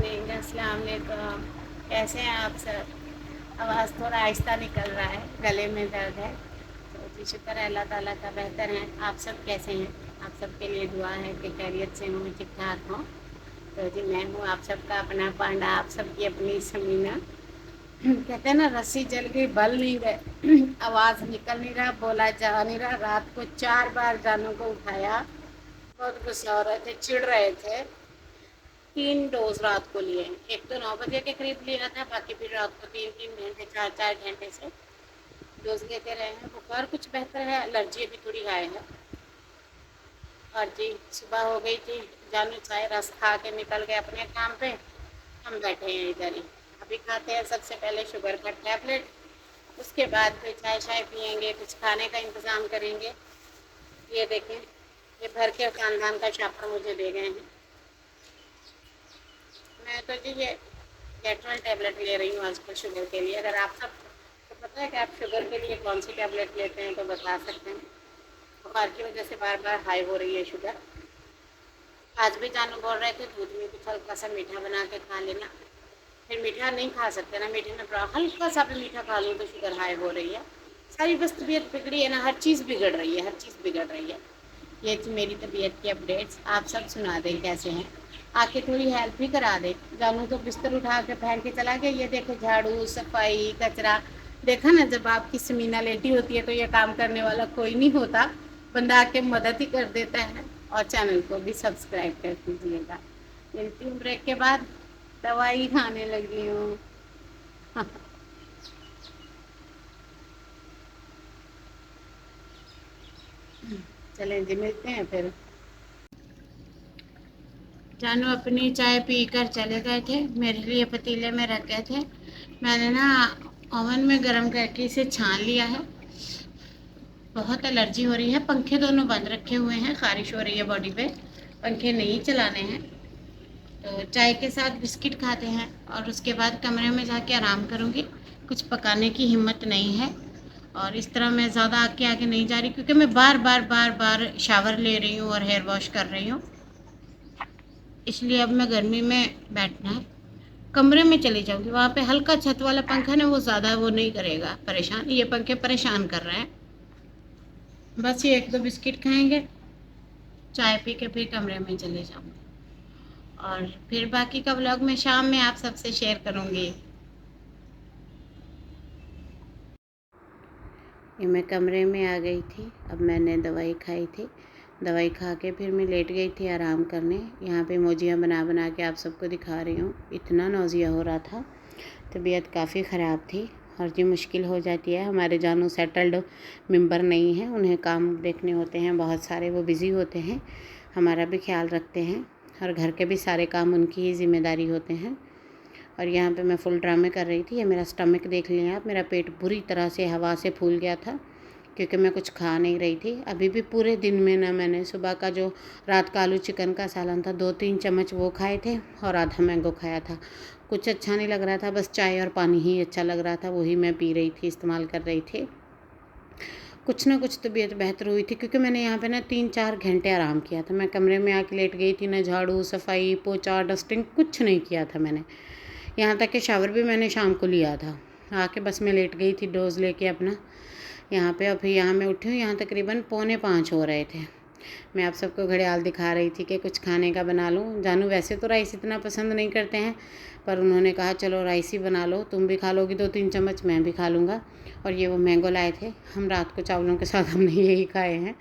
Morning, अस्सलाम वालेकुम। कैसे हैं आप सब? आवाज़ थोड़ा आहिस्ता निकल रहा है, गले में दर्द है। तो जी शुक्र है अल्लाह ताला का, बेहतर हैं। आप सब कैसे हैं? आप सबके लिए दुआ है कि खैरियत से हूँ, ठीक ठाक हों। तो जी मैं हूँ आप सबका अपना पांडा, आप सबकी अपनी समीना। कहते हैं ना, रस्सी जल गई बल नहीं गए। आवाज़ निकल नहीं रहा, बोला जा नहीं रहा। रात को 4 बार जानों को उठाया, बहुत गुस्सा हो रहे थे, चिढ़ रहे थे। 3 डोज रात को लिए हैं। एक तो 9 बजे के करीब लिया था, बाकी फिर रात को 3-3 घंटे, 4-4 घंटे से डोज लेते रहे हैं। बुखार कुछ बेहतर है, एलर्जी अभी थोड़ी हाई है। और जी सुबह हो गई थी, जानू चाय रस खा के निकल गए अपने काम पे। हम बैठे हैं इधर ही। अभी खाते हैं सबसे पहले शुगर का टैबलेट, उसके बाद फिर चाय शाय पियेंगे, कुछ खाने का इंतज़ाम करेंगे। ये देखें, ये भर के खानदान का शापर मुझे दे गए हैं। मैं तो जी ये कैटरल टैबलेट ले रही हूँ आजकल शुगर के लिए। अगर आप सब को पता है कि आप शुगर के लिए कौन सी टैबलेट लेते हैं तो बता सकते हैं। बुखार की वजह से बार बार हाई हो रही है शुगर। आज भी जानू बोल रहे थे दूध में कुछ हल्का सा मीठा बना के खा लेना। फिर मीठा नहीं खा सकते ना, मीठे में हल्का सा भी मीठा खा लूँ तो शुगर हाई हो रही है। सारी बस तबीयत बिगड़ी है ना, हर चीज़ बिगड़ रही है, हर चीज़ बिगड़ रही है। ये थी मेरी तबीयत की अपडेट्स। आप सब सुना दें कैसे हैं, आके थोड़ी हेल्प भी करा दें। जानू तो बिस्तर उठा के फेंक के चला गया। ये देखो, झाड़ू सफाई कचरा। देखा ना, जब आपकी समीना लेटी होती है तो ये काम करने वाला कोई नहीं होता, बंदा आके मदद ही कर देता है। और चैनल को भी सब्सक्राइब कर दीजिएगा। मिलती हूँ ब्रेक के बाद। दवाई खाने लगी हूँ। चलें जी, मिलते हैं फिर। जानू अपनी चाय पी कर चले गए थे, मेरे लिए पतीले में रख गए थे। मैंने ना ओवन में गर्म करके इसे छान लिया है। बहुत एलर्जी हो रही है, पंखे दोनों बंद रखे हुए हैं, खारिश हो रही है बॉडी पे, पंखे नहीं चलाने हैं। तो चाय के साथ बिस्किट खाते हैं और उसके बाद कमरे में जाके आराम करूँगी। कुछ पकाने की हिम्मत नहीं है और इस तरह मैं ज़्यादा आगे आगे नहीं जा रही, क्योंकि मैं बार बार बार बार शावर ले रही हूँ और हेयर वॉश कर रही हूँ। इसलिए अब मैं गर्मी में बैठना है, कमरे में चली जाऊँगी। वहाँ पे हल्का छत वाला पंखा ना, वो ज़्यादा वो नहीं करेगा परेशान, ये पंखे परेशान कर रहे हैं। बस ये 1-2 बिस्किट खाएंगे, चाय पी के फिर कमरे में चले जाऊँगी और फिर बाकी का व्लॉग मैं शाम में आप सबसे शेयर करूँगी। ये मैं कमरे में आ गई थी। अब मैंने दवाई खाई थी, दवाई खा के फिर मैं लेट गई थी आराम करने। यहाँ पे मोजियाँ बना बना के आप सबको दिखा रही हूँ। इतना नौजिया हो रहा था, तबीयत काफ़ी ख़राब थी। और जी मुश्किल हो जाती है, हमारे जानू सेटल्ड मेंबर नहीं हैं, उन्हें काम देखने होते हैं बहुत सारे, वो बिज़ी होते हैं, हमारा भी ख्याल रखते हैं और घर के भी सारे काम उनकी ही ज़िम्मेदारी होते हैं। और यहाँ पे मैं फुल ड्रामे कर रही थी। ये मेरा स्टमक देख लिया आप, मेरा पेट बुरी तरह से हवा से फूल गया था क्योंकि मैं कुछ खा नहीं रही थी। अभी भी पूरे दिन में ना, मैंने सुबह का जो रात का आलू चिकन का सालन था 2-3 चम्मच वो खाए थे और आधा मैंगो खाया था। कुछ अच्छा नहीं लग रहा था, बस चाय और पानी ही अच्छा लग रहा था, वही मैं पी रही थी, इस्तेमाल कर रही थी। कुछ ना कुछ तबीयत बेहतर हुई थी क्योंकि मैंने यहाँ पे ना 3-4 घंटे आराम किया था। मैं कमरे में आके लेट गई थी, ना झाड़ू सफाई पोछा डस्टिंग कुछ नहीं किया था मैंने। यहाँ तक कि शावर भी मैंने शाम को लिया था, आके बस मैं लेट गई थी डोज़ लेके अपना यहाँ पे। और फिर यहाँ मैं उठी हूँ, यहाँ तकरीबन 4:45 हो रहे थे। मैं आप सबको घड़ियाल दिखा रही थी कि कुछ खाने का बना लूँ। जानू वैसे तो राइस इतना पसंद नहीं करते हैं, पर उन्होंने कहा चलो राइस ही बना लो, तुम भी खा लोगी 2-3 चम्मच, मैं भी खा लूँगा। और ये वो मैंगो लाए थे, हम रात को चावलों के साथ हमने यही खाए हैं।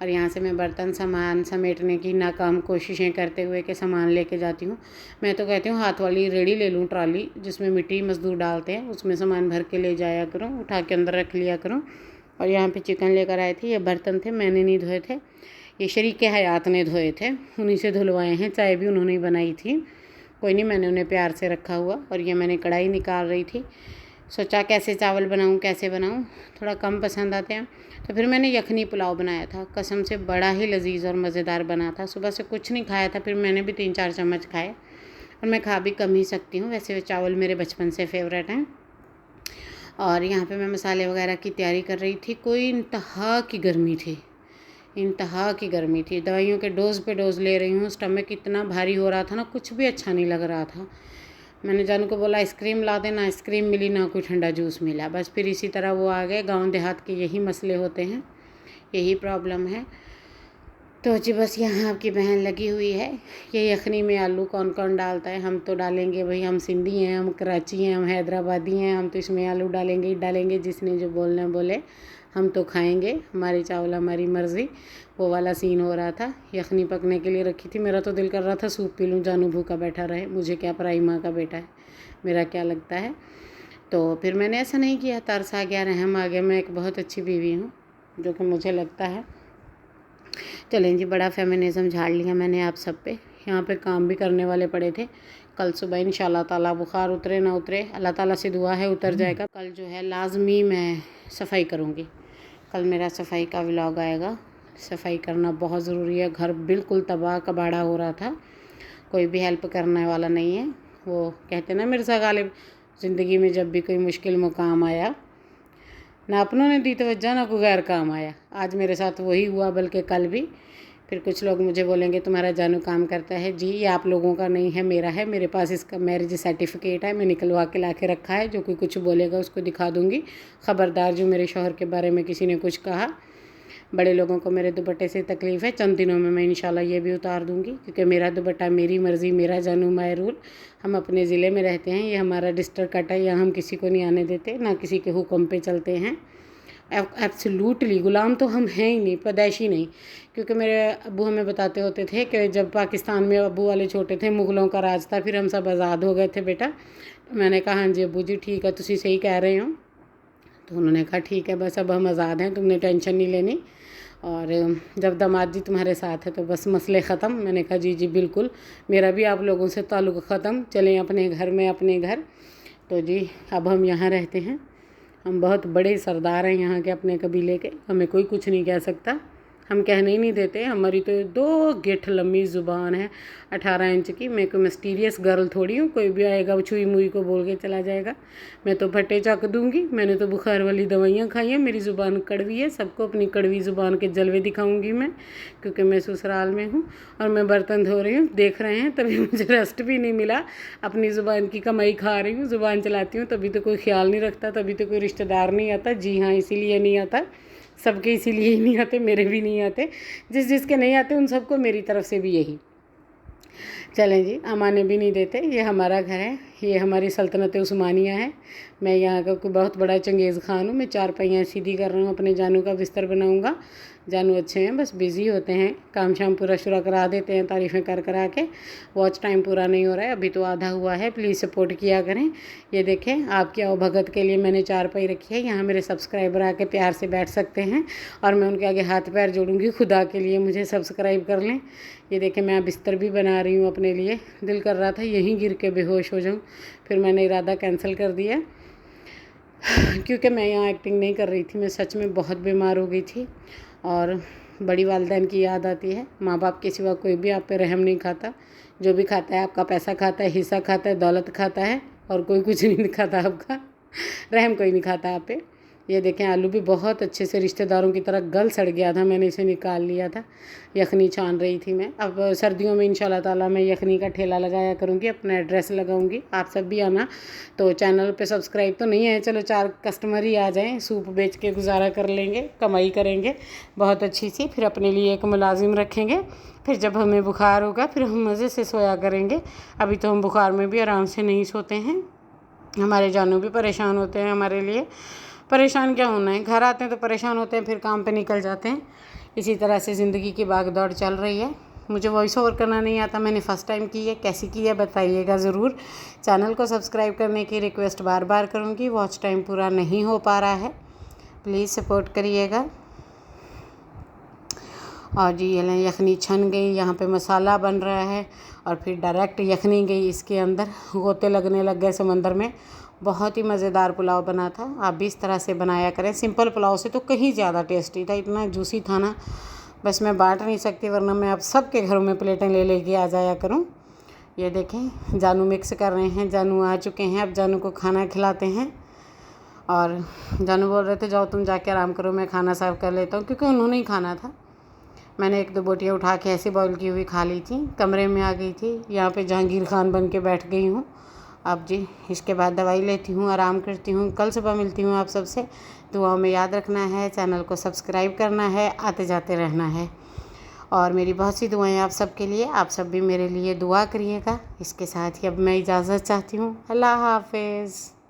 और यहाँ से मैं बर्तन सामान समेटने की नाकाम कोशिशें करते हुए कि सामान लेके जाती हूँ। मैं तो कहती हूँ हाथ वाली रेडी ले लूँ, ट्रॉली जिसमें मिट्टी मज़दूर डालते हैं, उसमें सामान भर के ले जाया करूँ, उठा के अंदर रख लिया करूँ। और यहाँ पे चिकन लेकर आए थे, ये बर्तन थे, मैंने नहीं धोए थे, ये शरीके हयात ने धोए थे, उन्हीं से धुलवाए हैं। चाय भी उन्होंने ही बनाई थी, कोई नहीं, मैंने उन्हें प्यार से रखा हुआ। और ये मैंने कढ़ाई निकाल रही थी, सोचा कैसे चावल बनाऊँ कैसे बनाऊँ, थोड़ा कम पसंद आते हैं। तो फिर मैंने यखनी पुलाव बनाया था, कसम से बड़ा ही लजीज और मज़ेदार बना था। सुबह से कुछ नहीं खाया था, फिर मैंने भी 3-4 चम्मच खाए और मैं खा भी कम ही सकती हूँ, वैसे चावल मेरे बचपन से फेवरेट हैं। और यहाँ पे मैं मसाले वगैरह की तैयारी कर रही थी, कोई इंतहा की गर्मी थी, इंतहा की गर्मी थी। दवाइयों के डोज पे डोज ले रही हूँ, स्टमक इतना भारी हो रहा था ना, कुछ भी अच्छा नहीं लग रहा था। मैंने जानू को बोला आइसक्रीम ला दे, ना आइसक्रीम मिली ना कोई ठंडा जूस मिला। बस फिर इसी तरह वो आ गए। गांव देहात के यही मसले होते हैं, यही प्रॉब्लम है। तो जी बस यहाँ आपकी बहन लगी हुई है। ये यखनी में आलू कौन कौन डालता है, हम तो डालेंगे भाई, हम सिंधी हैं, हम कराची हैं, हम हैदराबादी हैं, हम तो इसमें आलू डालेंगे ही डालेंगे। जिसने जो बोलना बोले, हम तो खाएंगे, हमारी चावल हमारी मर्ज़ी। वो वाला सीन हो रहा था। यखनी पकने के लिए रखी थी। मेरा तो दिल कर रहा था सूप पी लूँ, जानू भूखा बैठा रहे, मुझे क्या, पराई माँ का बेटा है, मेरा क्या लगता है। तो फिर मैंने ऐसा नहीं किया, तरस आ गया, रहम आ गया। मैं एक बहुत अच्छी बीवी हूँ, जो कि मुझे लगता है। चलें जी, बड़ा फेमिनिज़म झाड़ लिया मैंने आप सब पे। यहाँ पे काम भी करने वाले पड़े थे। कल सुबह इंशाल्लाह ताला, बुखार उतरे ना उतरे, अल्लाह ताला से दुआ है उतर जाएगा। कल जो है लाजमी मैं सफाई करूँगी। कल मेरा सफाई का व्लॉग आएगा। सफाई करना बहुत ज़रूरी है। घर बिल्कुल तबाह कबाड़ा हो रहा था, कोई भी हेल्प करने वाला नहीं है। वो कहते ना मिर्ज़ा गालिब, ज़िंदगी में जब भी कोई मुश्किल मुकाम आया, ना अपनों ने दी तवज्जो ना कोई गैर काम आया। आज मेरे साथ वही हुआ, बल्कि कल भी। फिर कुछ लोग मुझे बोलेंगे तुम्हारा जानू काम करता है। जी, ये आप लोगों का नहीं है, मेरा है। मेरे पास इसका मैरिज सर्टिफिकेट है, मैं निकलवा के ला के रखा है। जो कोई कुछ बोलेगा उसको दिखा दूँगी। ख़बरदार जो मेरे शौहर के बारे में किसी ने कुछ कहा। बड़े लोगों को मेरे दुपट्टे से तकलीफ़ है, चंद दिनों में मैं इंशाल्लाह ये भी उतार दूँगी, क्योंकि मेरा दुपट्टा मेरी मर्ज़ी, मेरा जानू माय रूल। हम अपने ज़िले में रहते हैं, ये हमारा डिस्ट्रिक्ट कट है, यहाँ हम किसी को नहीं आने देते, ना किसी के हुक्म पे चलते हैं। एब्सोल्युटली ग़ुलाम तो हम हैं ही नहीं, पैदाइशी नहीं। क्योंकि मेरे अब्बू हमें बताते होते थे कि जब पाकिस्तान में अब्बू वाले छोटे थे, मुग़लों का राज था, फिर हम सब आज़ाद हो गए थे बेटा। तो मैंने कहा हाँ जी अब्बू जी ठीक है, तुसी सही कह रहे हो। तो उन्होंने कहा ठीक है, बस अब हम आज़ाद हैं, तुमने टेंशन नहीं लेनी। और जब दामाद जी तुम्हारे साथ है तो बस मसले ख़त्म। मैंने कहा जी जी बिल्कुल, मेरा भी आप लोगों से ताल्लुक़ ख़त्म, चलें अपने घर में अपने घर। तो जी अब हम यहाँ रहते हैं। हम बहुत बड़े सरदार हैं यहाँ के, अपने कबीले के, हमें कोई कुछ नहीं कह सकता। हम कहने ही नहीं देते। हमारी तो 2 गिठ लंबी ज़ुबान है, 18 इंच की। मैं कोई मिस्टीरियस गर्ल थोड़ी हूँ, कोई भी आएगा छुई मुई को बोल के चला जाएगा। मैं तो फटे चक दूँगी। मैंने तो बुखार वाली दवाइयाँ खाई हैं, मेरी ज़ुबान कड़वी है। सबको अपनी कड़वी ज़ुबान के जलवे दिखाऊँगी मैं, क्योंकि मैं ससुराल में हूँ और मैं बर्तन धो रही हूँ, देख रहे हैं। तभी मुझे रेस्ट भी नहीं मिला, अपनी ज़ुबान की कमाई खा रही हूँ, ज़ुबान चलाती हूँ। तभी तो कोई ख्याल नहीं रखता, तभी तो कोई रिश्तेदार नहीं आता। जी हाँ, इसीलिए नहीं आता, सबके इसीलिए ही नहीं आते, मेरे भी नहीं आते। जिसके नहीं आते उन सबको मेरी तरफ से भी यही। चलें जी, अमाने भी नहीं देते। ये हमारा घर है, ये हमारी सल्तनत उस्मानिया है। मैं यहाँ का कोई बहुत बड़ा चंगेज़ खान हूँ। मैं 4 पहियाँ सीधी कर रहा हूँ, अपने जानू का बिस्तर बनाऊँगा। जानू अच्छे हैं, बस बिज़ी होते हैं, काम शाम पूरा शुरा करा देते हैं तारीफ़ें कर करा के। वॉच टाइम पूरा नहीं हो रहा है, अभी तो आधा हुआ है। प्लीज़ सपोर्ट किया करें। ये देखें, आपकी आवभगत के लिए मैंने 4 पाई रखी है। यहाँ मेरे सब्सक्राइबर आके प्यार से बैठ सकते हैं और मैं उनके आगे हाथ पैर जोड़ूँगी, खुदा के लिए मुझे सब्सक्राइब कर लें। ये देखें, मैं बिस्तर भी बना रही हूँ अपने लिए। दिल कर रहा था यहीं गिर के बेहोश हो जाऊँ, फिर मैंने इरादा कैंसिल कर दिया, क्योंकि मैं यहाँ एक्टिंग नहीं कर रही थी। मैं सच में बहुत बीमार हो गई थी और बड़ी वालिदैन की याद आती है। माँ बाप के सिवा कोई भी आप पे रहम नहीं खाता। जो भी खाता है आपका पैसा खाता है, हिस्सा खाता है, दौलत खाता है, और कोई कुछ नहीं खाता आपका। रहम कोई नहीं खाता आप पे। ये देखें, आलू भी बहुत अच्छे से रिश्तेदारों की तरह गल सड़ गया था, मैंने इसे निकाल लिया था। यखनी छान रही थी मैं। अब सर्दियों में इंशाल्लाह ताला मैं यखनी का ठेला लगाया करूँगी, अपना एड्रेस लगाऊंगी। आप सब भी आना। तो चैनल पे सब्सक्राइब तो नहीं है, चलो 4 कस्टमर ही आ जाएं, सूप बेच के गुजारा कर लेंगे, कमाई करेंगे बहुत अच्छी सी। फिर अपने लिए एक मुलाजिम रखेंगे, फिर जब हमें बुखार होगा फिर हम मज़े से सोया करेंगे। अभी तो हम बुखार में भी आराम से नहीं सोते हैं। हमारे जानू भी परेशान होते हैं हमारे लिए। परेशान क्या होना है, घर आते हैं तो परेशान होते हैं, फिर काम पे निकल जाते हैं। इसी तरह से ज़िंदगी की भागदौड़ चल रही है। मुझे वॉइस ओवर करना नहीं आता, मैंने फ़र्स्ट टाइम की है। कैसी की है बताइएगा ज़रूर। चैनल को सब्सक्राइब करने की रिक्वेस्ट बार बार करूँगी। वॉच टाइम पूरा नहीं हो पा रहा है, प्लीज़ सपोर्ट करिएगा। और जी ये लें, यखनी छन गई, यहाँ पे मसाला बन रहा है और फिर डायरेक्ट यखनी गई इसके अंदर। गोते लगने लग गए समंदर में। बहुत ही मज़ेदार पुलाव बना था। आप भी इस तरह से बनाया करें। सिंपल पुलाव से तो कहीं ज़्यादा टेस्टी था, इतना जूसी था ना, बस मैं बांट नहीं सकती, वरना मैं आप सबके घरों में प्लेटें ले लेके आ जाया करूँ। ये देखें, जानू मिक्स कर रहे हैं। जानू आ चुके हैं, अब जानू को खाना खिलाते हैं। और जानू बोल रहे थे जाओ तुम जाके आराम करो, मैं खाना सर्व कर लेता हूँ, क्योंकि उन्होंने ही खाना था। मैंने 1-2 बोटियाँ उठा के ऐसे बॉईल की हुई खा ली थी। कमरे में आ गई थी, यहाँ पे जहांगीर खान बन के बैठ गई हूँ। अब जी इसके बाद दवाई लेती हूँ, आराम करती हूँ। कल सुबह मिलती हूँ आप सबसे। दुआओं में याद रखना है, चैनल को सब्सक्राइब करना है, आते जाते रहना है। और मेरी बहुत सी दुआएं आप सबके लिए, आप सब भी मेरे लिए दुआ करिएगा। इसके साथ ही अब मैं इजाज़त चाहती हूँ। अल्लाह हाफ़िज़।